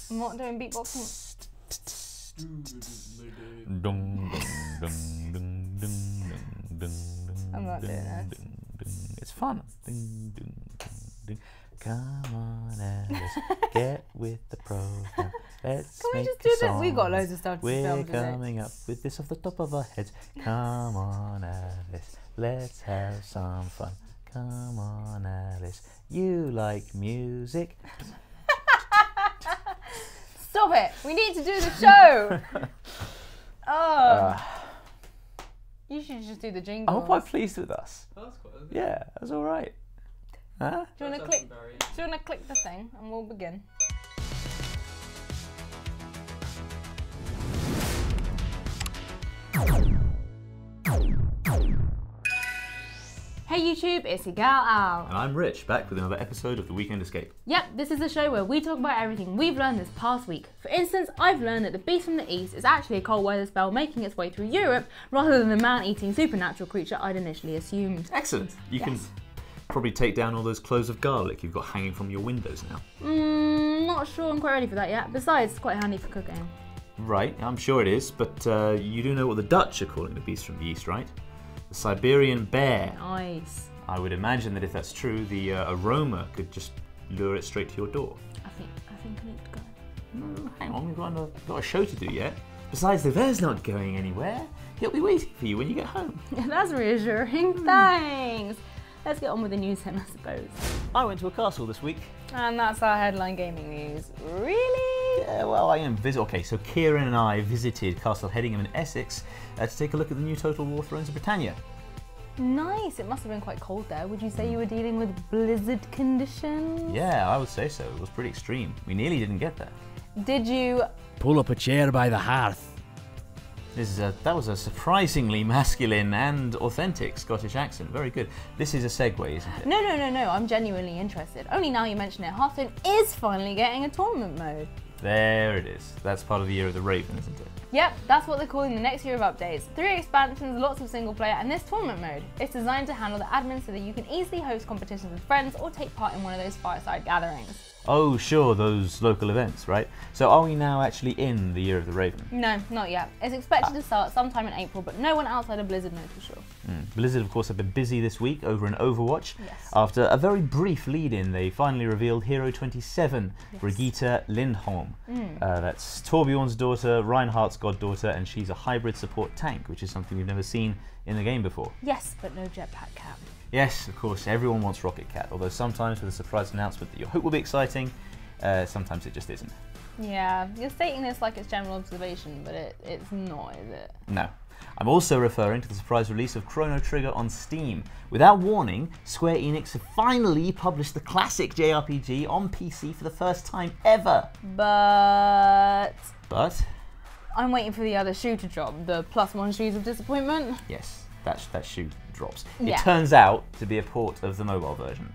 I'm not doing beatboxing. I'm not doing this. It's fun. Come on, Alice, get with the program. Let's Can we make just a do this? song. We got loads of stuff to film We're today. coming up with this off the top of our heads. Come on, Alice, let's have some fun. Come on, Alice, you like music. Stop it! We need to do the show! You should just do the jingle. I hope I'm pleased with us. Oh, that's quite good. Yeah, that's all right. Huh? Do you want to click the thing and we'll begin? Hey YouTube, it's your gal Al. And I'm Rich, back with another episode of The Weekend Escape. Yep, this is a show where we talk about everything we've learned this past week. For instance, I've learned that the beast from the east is actually a cold weather spell making its way through Europe rather than the man-eating supernatural creature I'd initially assumed. Excellent. You can probably take down all those cloves of garlic you've got hanging from your windows now. Not sure I'm quite ready for that yet. Besides, it's quite handy for cooking. Right, I'm sure it is, but you do know what the Dutch are calling the beast from the east, right? The Siberian bear. Nice. I would imagine that if that's true, the aroma could just lure it straight to your door. I think I need to go. Hang on, we've got a show to do yet. Besides, the bear's not going anywhere. He'll be waiting for you when you get home. That's reassuring. Thanks. Let's get on with the news then, I suppose. I went to a castle this week. And that's our headline gaming news. Really? Yeah, well, Okay, so Kieran and I visited Castle Hedingham in Essex to take a look at the new Total War Thrones of Britannia. Nice. It must have been quite cold there. Would you say you were dealing with blizzard conditions? Yeah, I would say so. It was pretty extreme. We nearly didn't get there. Did you... Pull up a chair by the hearth. That was a surprisingly masculine and authentic Scottish accent. Very good. This is a segue, isn't it? No. I'm genuinely interested. Only now you mention it, Hearthstone is finally getting a tournament mode. There it is. That's part of the Year of the Raven, isn't it? Yep, that's what they're calling the next year of updates. 3 expansions, lots of single player, and this tournament mode. It's designed to handle the admin so that you can easily host competitions with friends or take part in one of those fireside gatherings. Oh, sure, those local events, right? So are we now actually in the Year of the Raven? No, not yet. It's expected to start sometime in April, but no one outside of Blizzard knows for sure. Blizzard, of course, have been busy this week over in Overwatch. Yes. After a very brief lead-in, they finally revealed Hero 27, Brigitte Lindholm. That's Torbjorn's daughter, Reinhardt's goddaughter, and she's a hybrid support tank, which is something we've never seen in the game before. Yes, but no jetpack cap. Yes, of course, everyone wants Rocket Cat, although sometimes with a surprise announcement that you hope will be exciting, sometimes it just isn't. Yeah, you're stating this like it's general observation, but it's not, is it? No. I'm also referring to the surprise release of Chrono Trigger on Steam. Without warning, Square Enix have finally published the classic JRPG on PC for the first time ever. But I'm waiting for the other shoe to drop, the +1 Shoes of Disappointment. Yes, that shoe drops. It Yeah. turns out to be a port of the mobile version.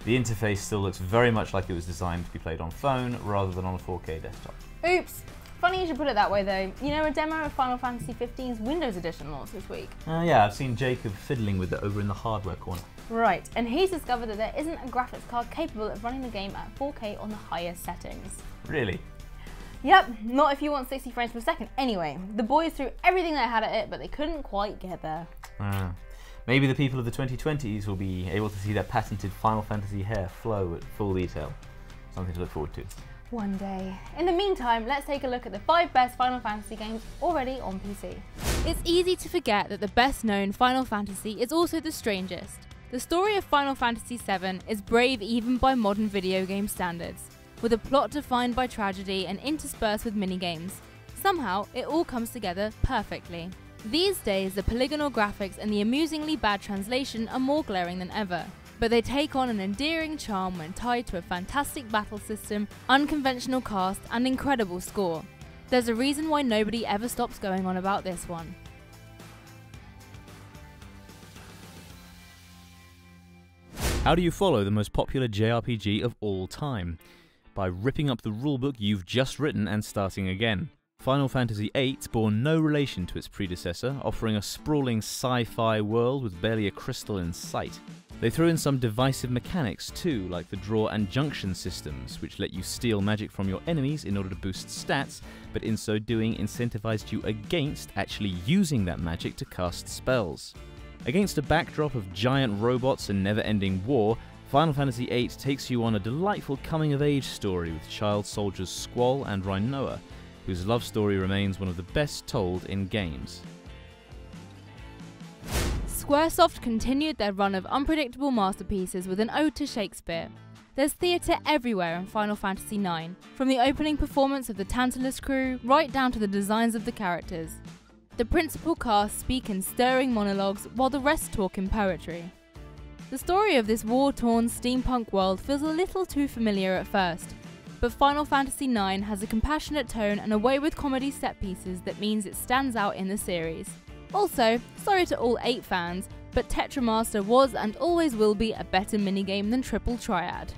The interface still looks very much like it was designed to be played on phone rather than on a 4K desktop. Oops. Funny you should put it that way though. You know, a demo of Final Fantasy XV's Windows Edition launched this week. Yeah, I've seen Jacob fiddling with it over in the hardware corner. Right, and he's discovered that there isn't a graphics card capable of running the game at 4K on the highest settings. Really? Yep, not if you want 60 frames per second. Anyway, the boys threw everything they had at it, but they couldn't quite get there. Maybe the people of the 2020s will be able to see their patented Final Fantasy hair flow at full detail. Something to look forward to. One day. In the meantime, let's take a look at the 5 best Final Fantasy games already on PC. It's easy to forget that the best known Final Fantasy is also the strangest. The story of Final Fantasy VII is brave even by modern video game standards, with a plot defined by tragedy and interspersed with minigames. Somehow, it all comes together perfectly. These days, the polygonal graphics and the amusingly bad translation are more glaring than ever, but they take on an endearing charm when tied to a fantastic battle system, unconventional cast, and incredible score. There's a reason why nobody ever stops going on about this one. How do you follow the most popular JRPG of all time? By ripping up the rulebook you've just written and starting again. Final Fantasy VIII bore no relation to its predecessor, offering a sprawling sci-fi world with barely a crystal in sight. They throw in some divisive mechanics too, like the draw and junction systems, which let you steal magic from your enemies in order to boost stats, but in so doing incentivized you against actually using that magic to cast spells. Against a backdrop of giant robots and never-ending war, Final Fantasy VIII takes you on a delightful coming-of-age story with child soldiers Squall and Rhinoa, whose love story remains one of the best told in games. Squaresoft continued their run of unpredictable masterpieces with an ode to Shakespeare. There's theatre everywhere in Final Fantasy IX, from the opening performance of the Tantalus crew right down to the designs of the characters. The principal cast speak in stirring monologues while the rest talk in poetry. The story of this war-torn steampunk world feels a little too familiar at first, but Final Fantasy IX has a compassionate tone and a way with comedy set pieces that means it stands out in the series. Also, sorry to all 8 fans, but Tetramaster was and always will be a better minigame than Triple Triad.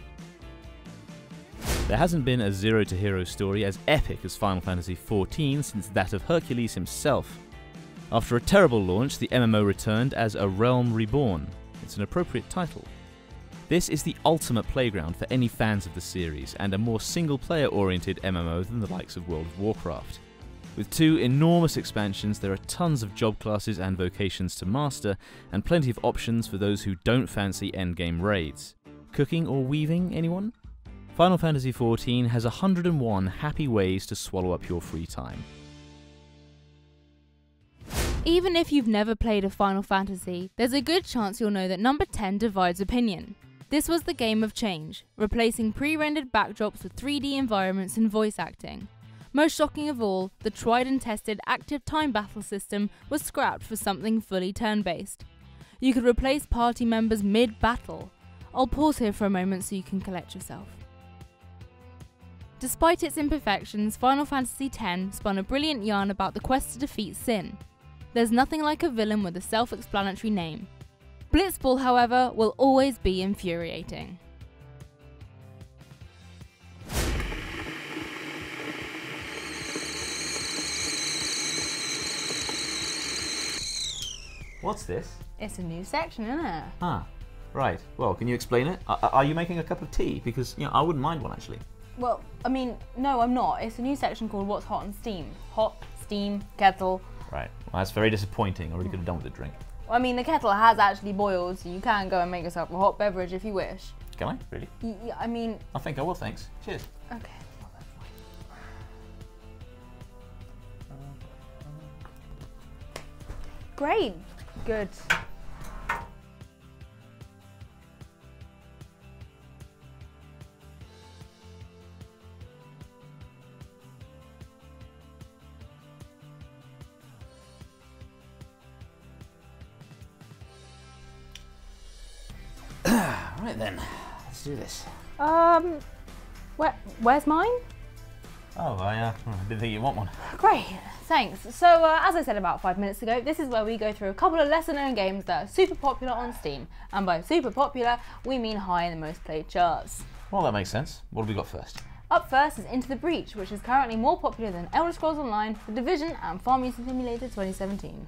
There hasn't been a Zero to Hero story as epic as Final Fantasy XIV since that of Hercules himself. After a terrible launch, the MMO returned as A Realm Reborn. It's an appropriate title. This is the ultimate playground for any fans of the series, and a more single-player oriented MMO than the likes of World of Warcraft. With 2 enormous expansions, there are tons of job classes and vocations to master, and plenty of options for those who don't fancy endgame raids. Cooking or weaving, anyone? Final Fantasy XIV has 101 happy ways to swallow up your free time. Even if you've never played a Final Fantasy, there's a good chance you'll know that number 10 divides opinion. This was the game of change, replacing pre-rendered backdrops with 3D environments and voice acting. Most shocking of all, the tried and tested active time battle system was scrapped for something fully turn-based. You could replace party members mid-battle. I'll pause here for a moment so you can collect yourself. Despite its imperfections, Final Fantasy X spun a brilliant yarn about the quest to defeat sin. There's nothing like a villain with a self-explanatory name. Blitzball, however, will always be infuriating. What's this? It's a new section, isn't it? Ah, right. Well, can you explain it? Are you making a cup of tea? Because, I wouldn't mind one, actually. Well, I mean, no, I'm not. It's a new section called What's Hot on Steam. Hot, steam, kettle. Right. Well, that's very disappointing. I already could have done with a drink. Well, I mean, the kettle has actually boiled, so you can go and make yourself a hot beverage if you wish. Can I? Really? Yeah, I mean... I think I will, thanks. Cheers. Okay. Great. Good. Right then, let's do this. Where's mine? Oh, I didn't think you want one. Great, thanks. So, as I said about 5 minutes ago, this is where we go through a couple of lesser-known games that are super popular on Steam. And by super popular, we mean high in the most played charts. Well, that makes sense. What have we got first? Up first is Into the Breach, which is currently more popular than Elder Scrolls Online, The Division, and Farming Simulator 2017.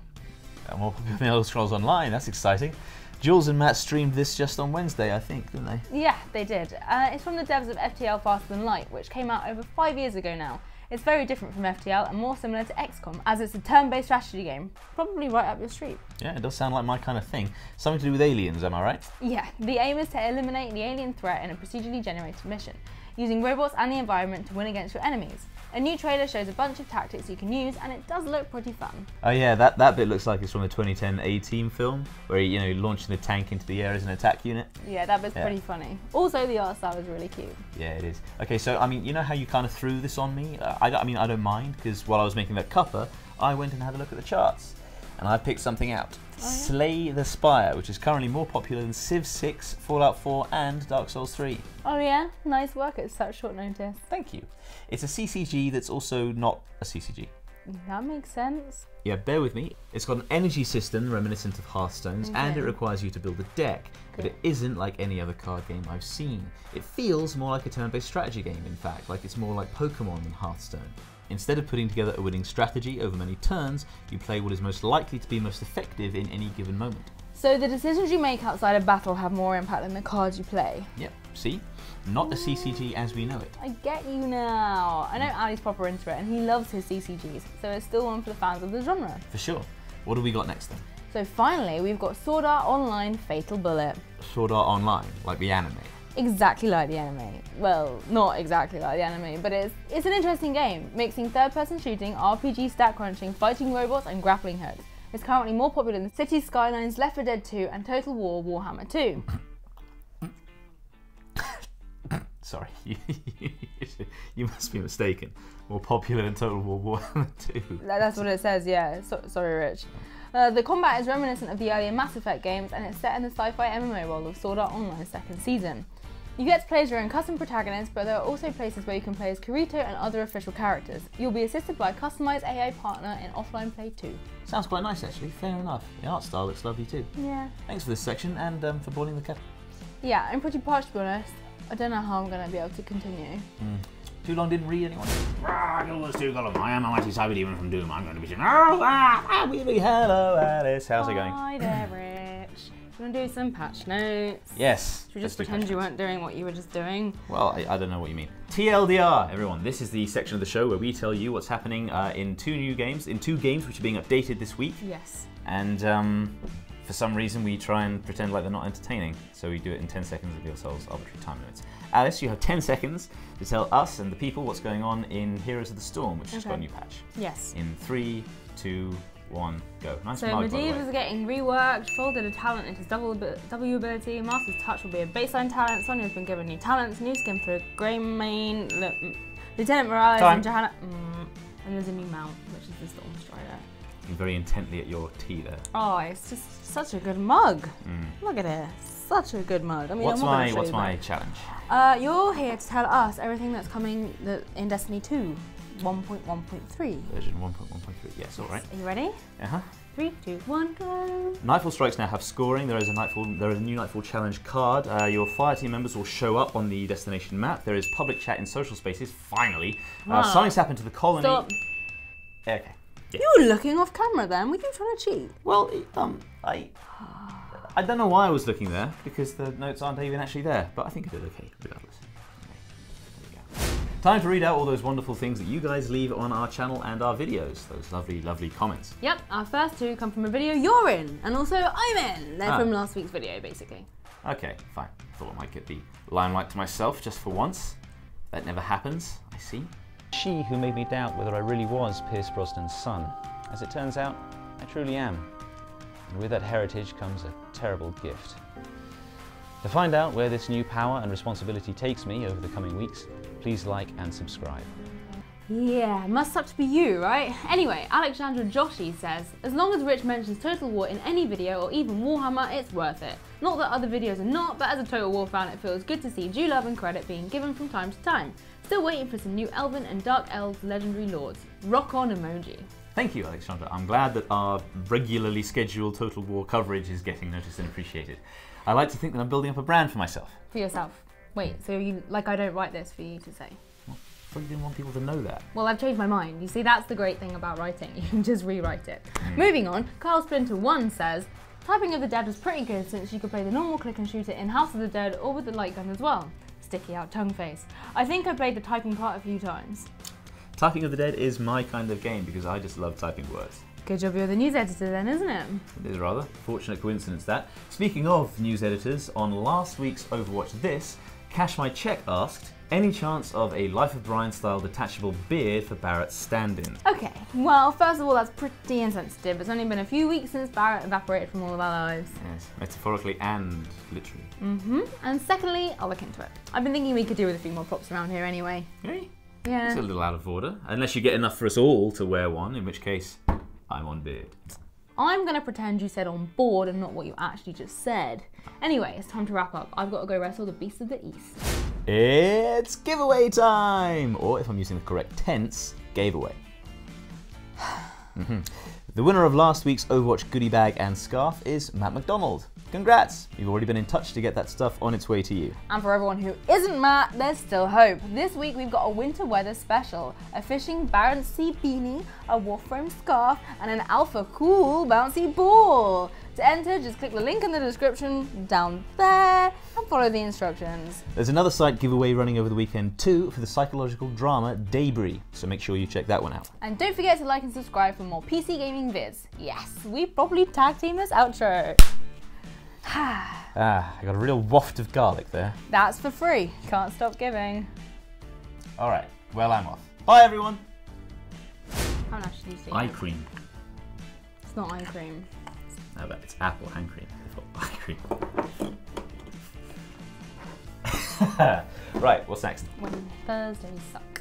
More popular than Elder Scrolls Online, that's exciting. Jules and Matt streamed this just on Wednesday, I think, didn't they? Yeah, they did. It's from the devs of FTL Faster Than Light, which came out over 5 years ago now. It's very different from FTL and more similar to XCOM, as it's a turn-based strategy game, probably right up your street. Yeah, it does sound like my kind of thing. Something to do with aliens, am I right? Yeah, the aim is to eliminate the alien threat in a procedurally generated mission, using robots and the environment to win against your enemies. A new trailer shows a bunch of tactics you can use, and it does look pretty fun. Oh yeah, that bit looks like it's from the 2010 A-Team film, where he, launching the tank into the air as an attack unit. Yeah, that bit's pretty funny. Also, the art style is really cute. Yeah, it is. Okay, so, you know how you kind of threw this on me? I don't mind, because while I was making that cuppa, I went and had a look at the charts, and I picked something out. Oh, yeah? Slay the Spire, which is currently more popular than Civ 6, Fallout 4, and Dark Souls 3. Oh yeah? Nice work at such short notice. Thank you. It's a CCG that's also not a CCG. That makes sense. Yeah, bear with me. It's got an energy system reminiscent of Hearthstone's, and it requires you to build a deck, but it isn't like any other card game I've seen. It feels more like a turn-based strategy game, in fact, like it's more like Pokemon than Hearthstone. Instead of putting together a winning strategy over many turns, you play what is most likely to be most effective in any given moment. So the decisions you make outside of battle have more impact than the cards you play. Yep, see? Not a CCG as we know it. I get you now. I know Ali's proper into it and he loves his CCGs, so it's still one for the fans of the genre. For sure. What do we got next then? So finally, we've got Sword Art Online Fatal Bullet. Sword Art Online, like the anime. Exactly like the anime. Well, not exactly like the anime, but it's an interesting game, mixing third-person shooting, RPG stat crunching, fighting robots and grappling hooks. It's currently more popular than Cities Skylines, Left 4 Dead 2 and Total War Warhammer 2. Sorry, you must be mistaken. More popular than Total War Warhammer 2. That's what it says, yeah. Sorry, Rich. The combat is reminiscent of the earlier Mass Effect games and it's set in the sci-fi MMO world of Sword Art Online's second season. You get to play as your own custom protagonist, but there are also places where you can play as Kirito and other official characters. You'll be assisted by a customized AI partner in offline play too. Sounds quite nice actually, fair enough. The art style looks lovely too. Yeah. Thanks for this section and for boiling the kettle. Yeah, I'm pretty parched to be honest. I don't know how I'm going to be able to continue. Too long didn't read anyone. I am a mighty cyber demon from Doom. I'm going to be saying, Hello Alice, how's it going? Hi there, Rich. Do you want to do some patch notes? Yes. Should we just pretend you weren't doing what you were just doing? Well, I don't know what you mean. TLDR, everyone. This is the section of the show where we tell you what's happening in two games which are being updated this week. Yes. And for some reason we try and pretend like they're not entertaining. So we do it in 10 seconds and give ourselves arbitrary time limits. Alice, you have 10 seconds to tell us and the people what's going on in Heroes of the Storm, which has got a new patch. Yes. In 3, 2, 1, go. Nice so mug, by the way. Medivh is getting reworked, folded a talent into his W ability, Master's Touch will be a baseline talent, Sonya's been given new talents, new skin for Greymane, Lieutenant Morales and Johanna, and there's a new mount, which is the Storm Strider. Looking very intently at your tea there. Oh, it's just such a good mug. Look at it, such a good mug. I mean, what's my challenge? You're here to tell us everything that's coming in Destiny 2. 1.1.3. Version 1.1.3, yes, alright. Are you ready? 3, 2, 1, go. Nightfall Strikes now have scoring. There is a new Nightfall Challenge card. Your fire team members will show up on the destination map. There is public chat in social spaces, finally. Something's happened to the colony. Stop. Okay. Yeah. You were looking off camera then, were you trying to cheat? Well, I don't know why I was looking there, because the notes aren't even actually there, but I think I did okay, regardless. Time to read out all those wonderful things that you guys leave on our channel and our videos. Those lovely, lovely comments. Yep, our first two come from a video you're in, and also I'm in. They're from last week's video, basically. Okay, fine. Thought I might get the limelight to myself just for once. That never happens, I see. She who made me doubt whether I really was Pierce Brosnan's son. As it turns out, I truly am. And with that heritage comes a terrible gift. To find out where this new power and responsibility takes me over the coming weeks, please like and subscribe. Yeah, must suck to be you, right? Anyway, Alexandra Joshi says, as long as Rich mentions Total War in any video or even Warhammer, it's worth it. Not that other videos are not, but as a Total War fan, it feels good to see due love and credit being given from time to time. Still waiting for some new Elven and Dark Elves legendary lords. Rock on emoji. Thank you, Alexandra. I'm glad that our regularly scheduled Total War coverage is getting noticed and appreciated. I like to think that I'm building up a brand for myself. For yourself. Wait, so you like I don't write this for you to say? Well, I thought you didn't want people to know that. Well, I've changed my mind. You see, that's the great thing about writing. You can just rewrite it. Moving on, Carl Splinter 1 says, Typing of the Dead was pretty good since you could play the normal click and shoot it in House of the Dead or with the light gun as well. Sticky out tongue face. I think I played the typing part a few times. Typing of the Dead is my kind of game because I just love typing words. Good job you're the news editor then, isn't it? It is rather. Fortunate coincidence that. Speaking of news editors, on last week's Overwatch This, Cash My Check asked, any chance of a Life of Brian style detachable beard for Barrett's stand-in? Okay, well, first of all, that's pretty insensitive. It's only been a few weeks since Barrett evaporated from all of our lives. Yes, metaphorically and literally. And secondly, I'll look into it. I've been thinking we could do with a few more props around here anyway. Really? Yeah. It's a little out of order. Unless you get enough for us all to wear one, in which case, I'm on beard. I'm going to pretend you said on board and not what you actually just said. Anyway, it's time to wrap up. I've got to go wrestle the Beast of the East. It's giveaway time! Or if I'm using the correct tense, gave away. The winner of last week's Overwatch goodie bag and scarf is Matt McDonald. Congrats! You've already been in touch to get that stuff on its way to you. And for everyone who isn't Matt, there's still hope. This week we've got a winter weather special, a fishing Barents Sea beanie, a Warframe scarf, and an alpha cool bouncy ball. To enter, just click the link in the description down there and follow the instructions. There's another site giveaway running over the weekend too for the psychological drama Debris, so make sure you check that one out. And don't forget to like and subscribe for more PC gaming vids. Yes, we probably tag team this outro. I got a real waft of garlic there. That's for free. Can't stop giving. Alright, well I'm off. Bye everyone! How much do you see? Eye cream. It's not eye cream. No, but it's apple hand cream. Eye cream. Right, what's next? When Thursdays suck.